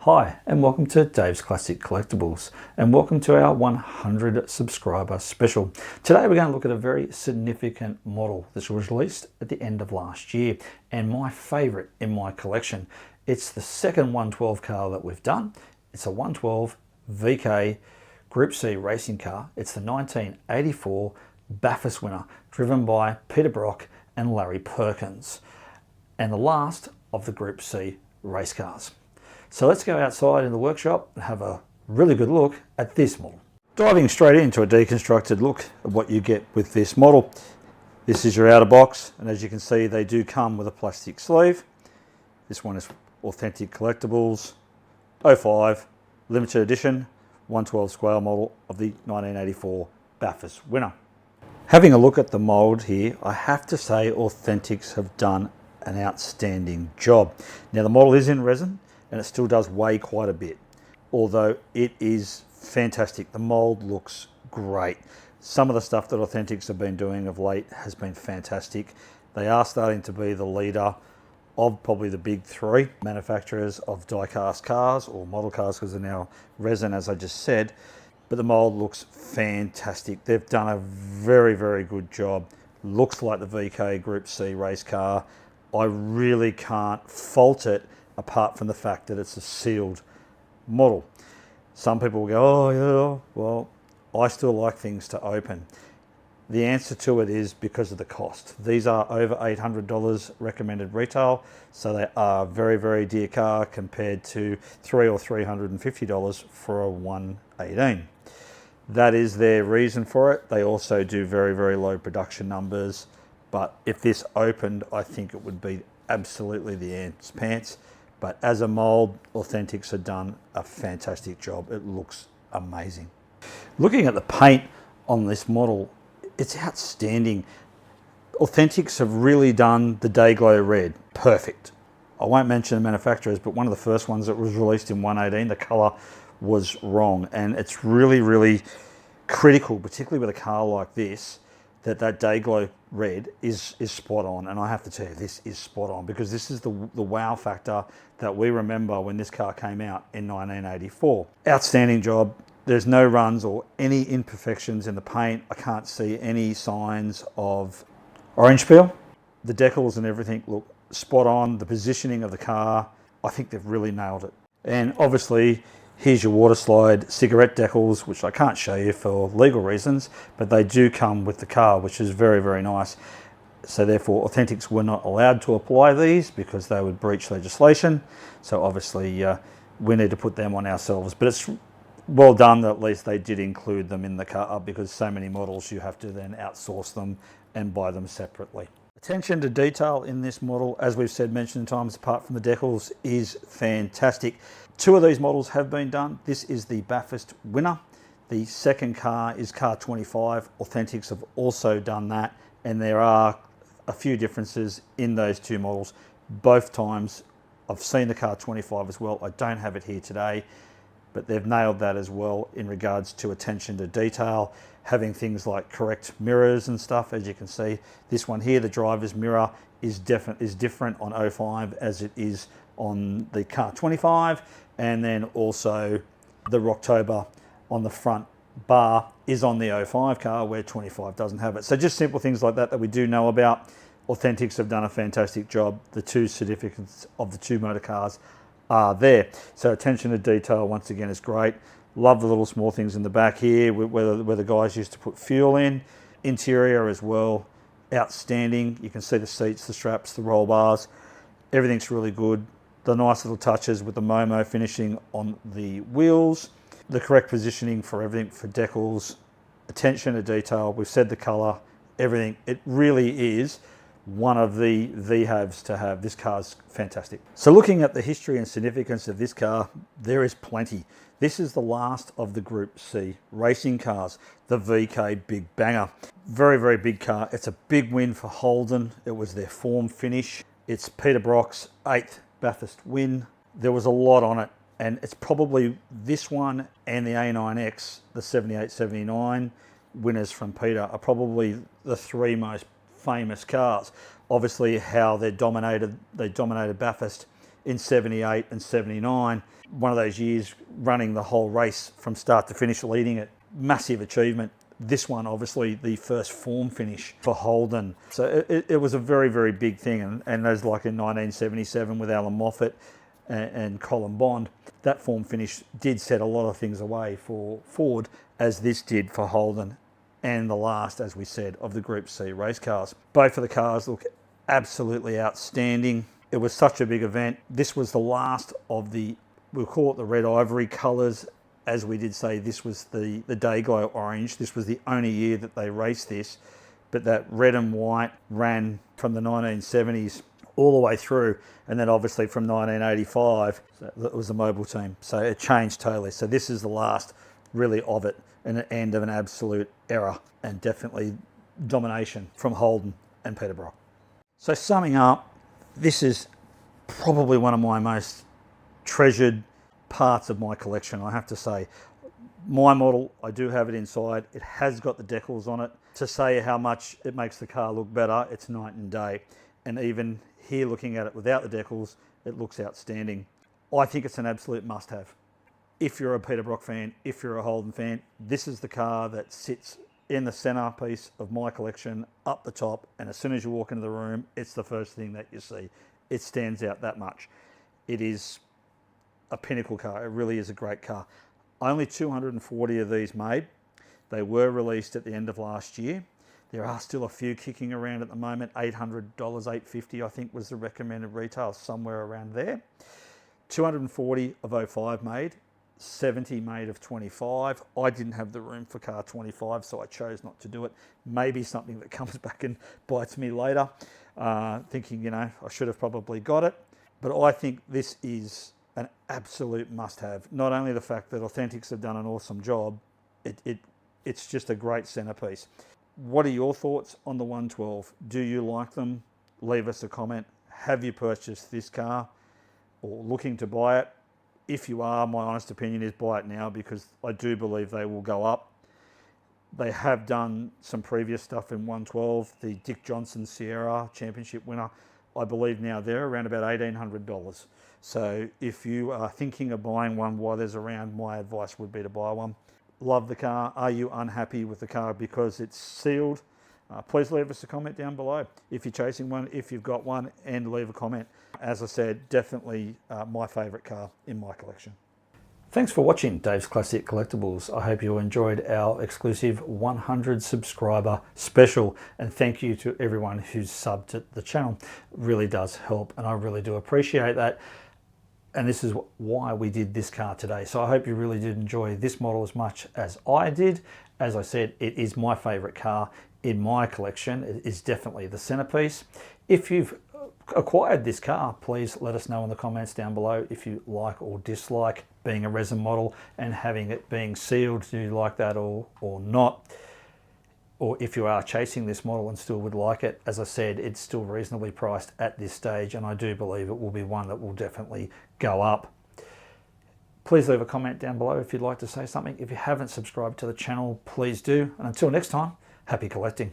Hi, and welcome to Dave's Classic Collectibles, and welcome to our 100 subscriber special. Today we're going to look at a very significant model that was released at the end of last year, and my favourite in my collection. It's the second 112 car that we've done. It's a 112 VK Group C racing car. It's the 1984 Bathurst winner, driven by Peter Brock and Larry Perkins, and the last of the Group C race cars. So let's go outside in the workshop and have a really good look at this model. Diving straight into a deconstructed look at what you get with this model. This is your outer box, and as you can see, they do come with a plastic sleeve. This one is Authentic Collectables 05 limited edition 112 scale model of the 1984 Bathurst winner. Having a look at the mold here, I have to say Authentics have done an outstanding job. Now the model is in resin, and it still does weigh quite a bit, although it is fantastic. The mold looks great. Some of the stuff that Authentics have been doing of late has been fantastic. They are starting to be the leader of probably the big three manufacturers of die-cast cars, or model cars, because they're now resin, as I just said, but the mold looks fantastic. They've done a very, very good job. Looks like the VK Group C race car. I really can't fault it, apart from the fact that it's a sealed model. Some people will go, oh yeah, well, I still like things to open. The answer to it is because of the cost. These are over $800 recommended retail, so they are a very, very dear car compared to $300 or $350 for a 118. That is their reason for it. They also do very, very low production numbers, but if this opened, I think it would be absolutely the ants pants. But as a mold, Authentics have done a fantastic job. It looks amazing. Looking at the paint on this model, it's outstanding. Authentics have really done the Dayglow red perfect. I won't mention the manufacturers, but one of the first ones that was released in 118, the colour was wrong. And it's really, really critical, particularly with a car like this, that Dayglow red is spot on. And I have to tell you, this is spot on, because this is the wow factor that we remember when this car came out in 1984. Outstanding job. There's no runs or any imperfections in the paint. I can't see any signs of orange peel. The decals and everything look spot on. The positioning of the car, I think they've really nailed it. And obviously, here's your water slide cigarette decals, which I can't show you for legal reasons, but they do come with the car, which is very, very nice. So therefore, Authentics were not allowed to apply these because they would breach legislation. So obviously, we need to put them on ourselves. But it's well done that at least they did include them in the car, because so many models you have to then outsource them and buy them separately. Attention to detail in this model, as we've said many times, apart from the decals, is fantastic. Two of these models have been done. This is the Bathurst winner. The second car is car 25. Authentics have also done that, and there are a few differences in those two models. Both times I've seen the car 25 as well. I don't have it here today, but they've nailed that as well in regards to attention to detail, having things like correct mirrors and stuff. As you can see, this one here, the driver's mirror, is different on 05 as it is on the car 25, and then also the Rocktober on the front bar is on the 05 car, where 25 doesn't have it. So just simple things like that we do know about. Authentics have done a fantastic job. The two certificates of the two motor cars are there. So attention to detail, once again, is great. Love the little small things in the back here where the guys used to put fuel in. Interior as well, outstanding. You can see the seats, the straps, the roll bars. Everything's really good. The nice little touches with the Momo finishing on the wheels. The correct positioning for everything, for decals. Attention to detail. We've said the colour, everything. It really is one of the haves to have. This car's fantastic. So looking at the history and significance of this car, there is plenty. This is the last of the Group C racing cars, the VK Big Banger. Very, very big car. It's a big win for Holden. It was their form finish. It's Peter Brock's 8th Bathurst win. There was a lot on it, and it's probably this one and the A9X, the 78-79 winners from Peter, are probably the three most famous cars. Obviously how they dominated Bathurst in 78 and 79. One of those years running the whole race from start to finish, leading it. Massive achievement. This one, obviously, the first form finish for Holden. So it was a very, very big thing. And as like in 1977 with Alan Moffat and Colin Bond, that form finish did set a lot of things away for Ford, as this did for Holden, and the last, as we said, of the Group C race cars. Both of the cars look absolutely outstanding. It was such a big event. This was the last of the, we'll call it the red ivory colours. As we did say, this was the day glow orange. This was the only year that they raced this, but that red and white ran from the 1970s all the way through, and then obviously from 1985, so that was the Mobile team. So it changed totally. So this is the last really of it, and an end of an absolute era, and definitely domination from Holden and Peter Brock. So summing up, this is probably one of my most treasured parts of my collection, I have to say. My model, I do have it inside. It has got the decals on it. To say how much it makes the car look better, it's night and day. And even here, looking at it without the decals, it looks outstanding. I think it's an absolute must-have. If you're a Peter Brock fan, if you're a Holden fan, this is the car that sits in the centerpiece of my collection, up the top, and as soon as you walk into the room, it's the first thing that you see. It stands out that much. It is a pinnacle car. It really is a great car. Only 240 of these made. They were released at the end of last year. There are still a few kicking around at the moment. $800, $850 I think was the recommended retail, somewhere around there. 240 of 05 made, 70 made of 25. I didn't have the room for car 25, so I chose not to do it. Maybe something that comes back and bites me later, thinking, you know, I should have probably got it. But I think this is an absolute must-have. Not only the fact that Authentics have done an awesome job, it's just a great centerpiece. What are your thoughts on the 112? Do you like them? Leave us a comment. Have you purchased this car or looking to buy it? If you are, my honest opinion is buy it now, because I do believe they will go up. They have done some previous stuff in 112. The Dick Johnson Sierra Championship winner, I believe now they're around about $1,800. So if you are thinking of buying one while there's around, my advice would be to buy one. Love the car. Are you unhappy with the car because it's sealed? Please leave us a comment down below if you're chasing one, if you've got one, and leave a comment. As I said, definitely my favourite car in my collection. Thanks for watching Dave's Classic Collectibles. I hope you enjoyed our exclusive 100 subscriber special, and thank you to everyone who's subbed to the channel. It really does help, and I really do appreciate that. And this is why we did this car today. So I hope you really did enjoy this model as much as I did. As I said, it is my favorite car in my collection. It is definitely the centerpiece. If you've acquired this car, please let us know in the comments down below if you like or dislike being a resin model and having it being sealed. Do you like that or not? Or if you are chasing this model and still would like it. As I said, it's still reasonably priced at this stage, and I do believe it will be one that will definitely go up. Please leave a comment down below if you'd like to say something. If you haven't subscribed to the channel, please do. And until next time, happy collecting.